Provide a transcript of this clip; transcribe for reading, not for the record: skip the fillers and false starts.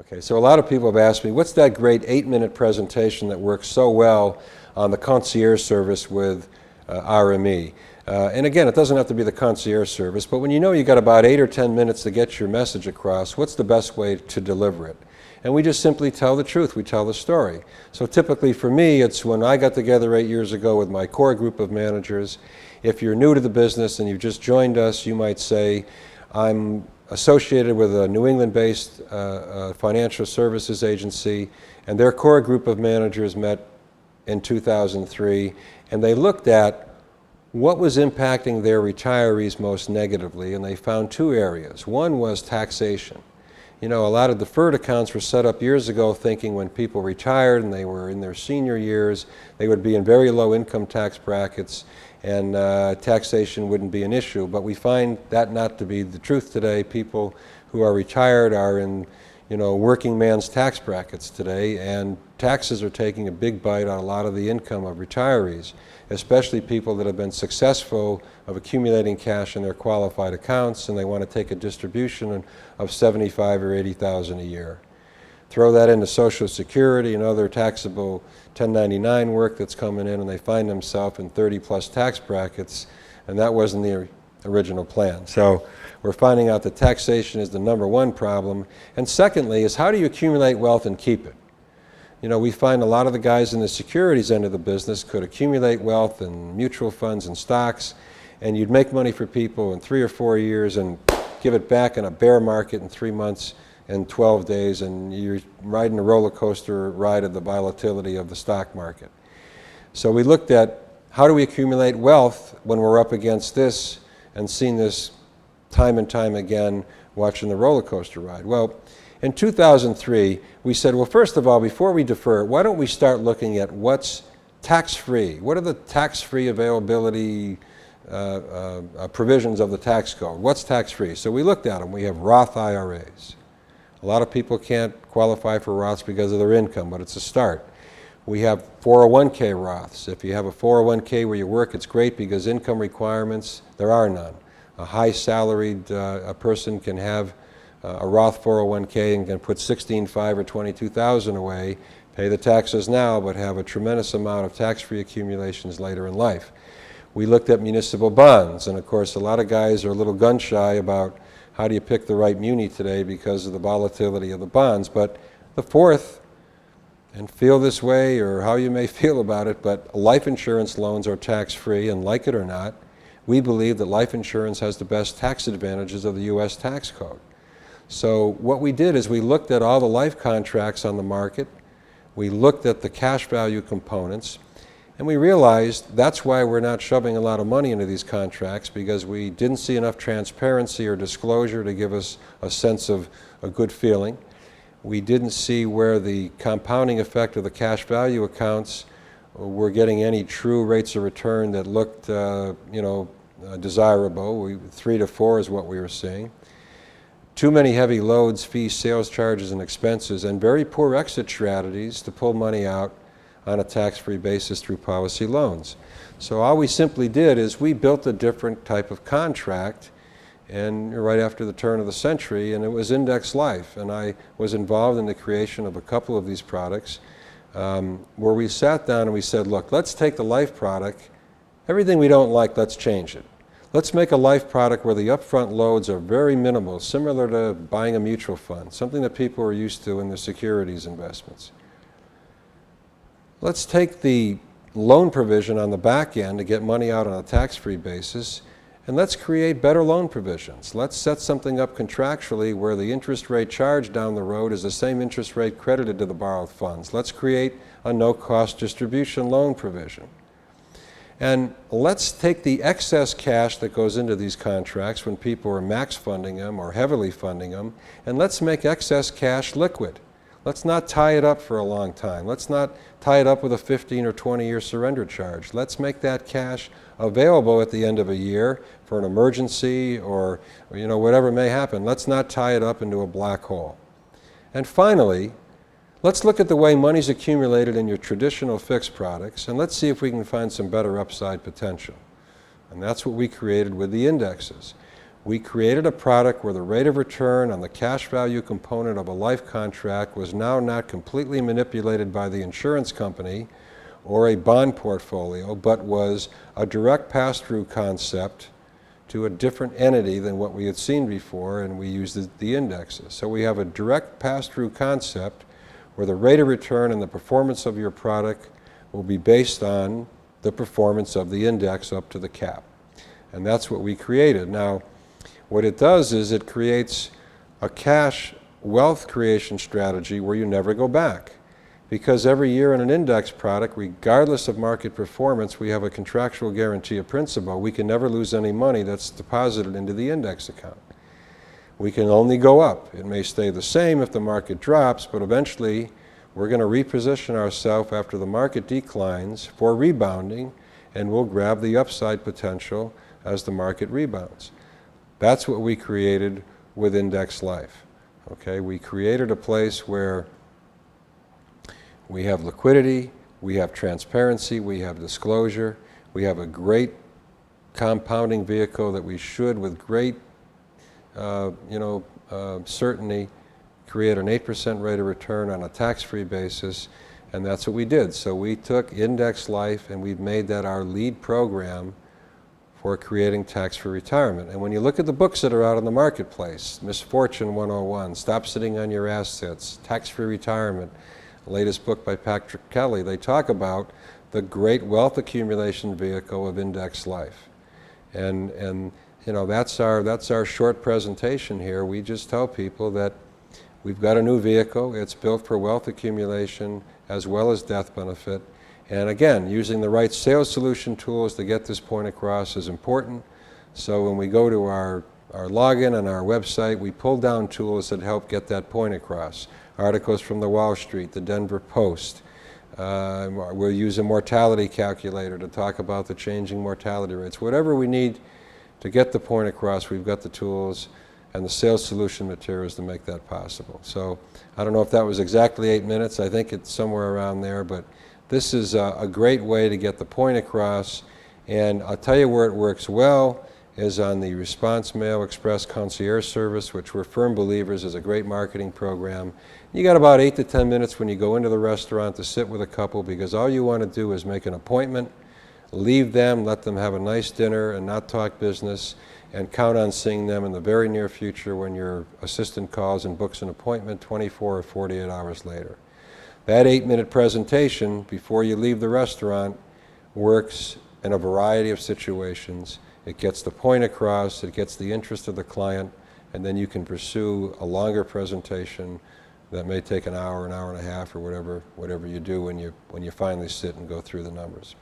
Okay, so a lot of people have asked me, what's that great 8-minute presentation that works so well on the concierge service with RME? And again, it doesn't have to be the concierge service, but when you know you got about 8 or 10 minutes to get your message across, what's the best way to deliver it? And we just simply tell the truth, we tell the story. So typically for me, it's when I got together 8 years ago with my core group of managers. If you're new to the business and you've just joined us, you might say, I'm associated with a New England-based financial services agency, and their core group of managers met in 2003, and they looked at what was impacting their retirees most negatively, and they found 2 areas. One was taxation. You know, a lot of deferred accounts were set up years ago thinking when people retired and they were in their senior years, they would be in very low income tax brackets and taxation wouldn't be an issue. But we find that not to be the truth today. People who are retired are in, you know, working man's tax brackets today, and taxes are taking a big bite on a lot of the income of retirees, especially people that have been successful of accumulating cash in their qualified accounts and they want to take a distribution of $75,000 or $80,000 a year. Throw that into Social Security and other taxable 1099 work that's coming in, and they find themselves in 30+ tax brackets, and that wasn't the original plan. So we're finding out that taxation is the #1 problem. And secondly is, how do you accumulate wealth and keep it? You know, we find a lot of the guys in the securities end of the business could accumulate wealth in mutual funds and stocks, and you'd make money for people in 3 or 4 years and give it back in a bear market in 3 months and 12 days, and you're riding a roller coaster ride of the volatility of the stock market. So we looked at how do we accumulate wealth when we're up against this, and seen this time and time again watching the roller coaster ride. Well, in 2003, we said, well, first of all, before we defer, why don't we start looking at what's tax-free? What are the tax-free availability provisions of the tax code? What's tax-free? So we looked at them. We have Roth IRAs. A lot of people can't qualify for Roths because of their income, but it's a start. We have 401k Roths. If you have a 401k where you work, it's great because income requirements, there are none. A high salaried a person can have a Roth 401k and can put $16,500 or $22,000 away, pay the taxes now, but have a tremendous amount of tax-free accumulations later in life. We looked at municipal bonds, and of course a lot of guys are a little gun shy about how do you pick the right muni today because of the volatility of the bonds. But the fourth, and feel this way or how you may feel about it, but life insurance loans are tax-free, and like it or not, we believe that life insurance has the best tax advantages of the U.S. tax code. So what we did is we looked at all the life contracts on the market, we looked at the cash value components, and we realized that's why we're not shoving a lot of money into these contracts, because we didn't see enough transparency or disclosure to give us a sense of a good feeling. We didn't see where the compounding effect of the cash value accounts were getting any true rates of return that looked desirable. 3 to 4 is what we were seeing. Too many heavy loads, fees, sales charges, and expenses, and very poor exit strategies to pull money out on a tax-free basis through policy loans. So all we simply did is we built a different type of contract, and right after the turn of the century, and it was Index Life. And I was involved in the creation of a couple of these products where we sat down and we said, look, let's take the life product, everything we don't like, let's change it. Let's make a life product where the upfront loads are very minimal, similar to buying a mutual fund, something that people are used to in their securities investments. Let's take the loan provision on the back end to get money out on a tax-free basis, and let's create better loan provisions. Let's set something up contractually where the interest rate charged down the road is the same interest rate credited to the borrowed funds. Let's create a no-cost distribution loan provision. And let's take the excess cash that goes into these contracts when people are max funding them or heavily funding them, and let's make excess cash liquid. Let's not tie it up for a long time. Let's not tie it up with a 15 or 20-year surrender charge. Let's make that cash available at the end of a year for an emergency or whatever may happen. Let's not tie it up into a black hole. And finally, let's look at the way money's accumulated in your traditional fixed products, and let's see if we can find some better upside potential. And that's what we created with the indexes. we created a product where the rate of return on the cash value component of a life contract was now not completely manipulated by the insurance company or a bond portfolio, but was a direct pass-through concept to a different entity than what we had seen before, and we used the indexes. So we have a direct pass-through concept where the rate of return and the performance of your product will be based on the performance of the index up to the cap. And that's what we created. Now, what it does is it creates a cash wealth creation strategy where you never go back. Because every year in an index product, regardless of market performance, we have a contractual guarantee of principal. We can never lose any money that's deposited into the index account. We can only go up. It may stay the same if the market drops, but eventually we're going to reposition ourselves after the market declines for rebounding, and we'll grab the upside potential as the market rebounds. That's what we created with Index Life. Okay, we created a place where we have liquidity, we have transparency, we have disclosure, we have a great compounding vehicle that we should, with great certainty, create an 8% rate of return on a tax-free basis, and that's what we did. So we took Index Life and we've made that our lead program for creating tax-free retirement. And when you look at the books that are out in the marketplace, Misfortune 101, Stop Sitting on Your Assets, Tax-Free Retirement, latest book by Patrick Kelly, they talk about the great wealth accumulation vehicle of Index Life. And that's our short presentation here. We just tell people that we've got a new vehicle. It's built for wealth accumulation as well as death benefit. And again, using the right sales solution tools to get this point across is important. So when we go to our login and our website, we pull down tools that help get that point across. Articles from the Wall Street, the Denver Post. We'll use a mortality calculator to talk about the changing mortality rates. Whatever we need to get the point across, we've got the tools and the sales solution materials to make that possible. So I don't know if that was exactly 8 minutes. I think it's somewhere around there, but this is a great way to get the point across. And I'll tell you where it works well is on the Response Mail Express Concierge Service, which we're firm believers is a great marketing program. You got about 8 to 10 minutes when you go into the restaurant to sit with a couple, because all you want to do is make an appointment, leave them, let them have a nice dinner and not talk business, and count on seeing them in the very near future when your assistant calls and books an appointment 24 or 48 hours later. That 8-minute presentation before you leave the restaurant works in a variety of situations. It gets the point across, it gets the interest of the client, and then you can pursue a longer presentation that may take an hour and a half, or whatever you do when you finally sit and go through the numbers.